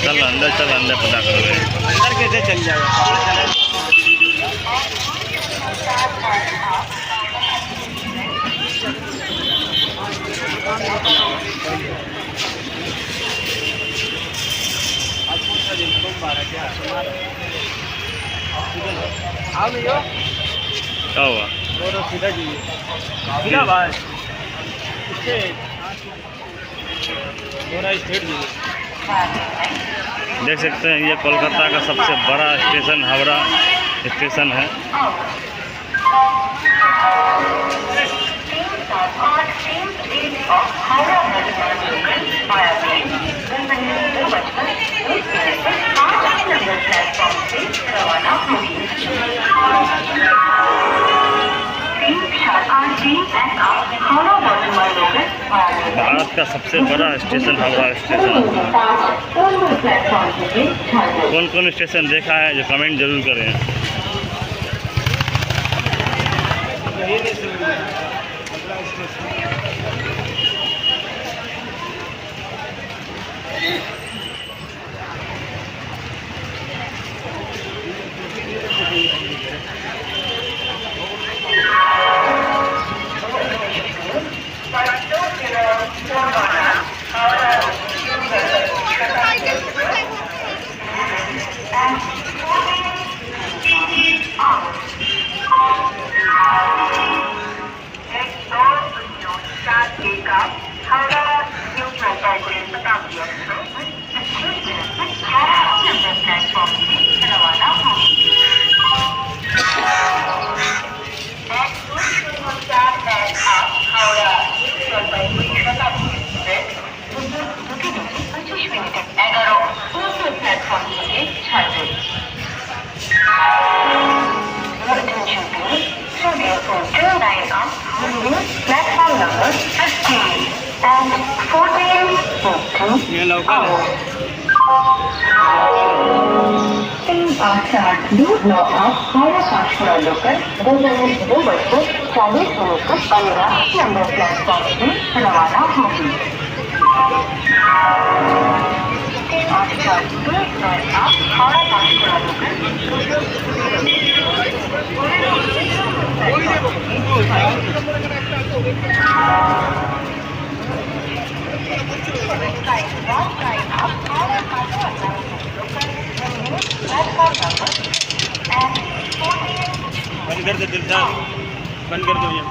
चल अंदर पता कर रहे हैं। अंदर कैसे चल जाएगा? क्या हुआ? सीधा चाहिए, सीधा भाई, इससे थोड़ा स्ट्रेट चाहिए। देख सकते हैं ये कोलकाता का सबसे बड़ा स्टेशन हावड़ा स्टेशन है। भारत का सबसे बड़ा स्टेशन हावड़ा स्टेशन। कौन कौन स्टेशन देखा है जो कमेंट जरूर करें। ये लोकल है। दूध नौ आप हावड़ा पाँचपुरा लोकल 2:40 पर 15 नंबर प्लेटफॉर्म से रवाना होगी। आप हावड़ा पाँचपुरा लोकल बंद कर दो दिलशाद, बंद कर दो ये।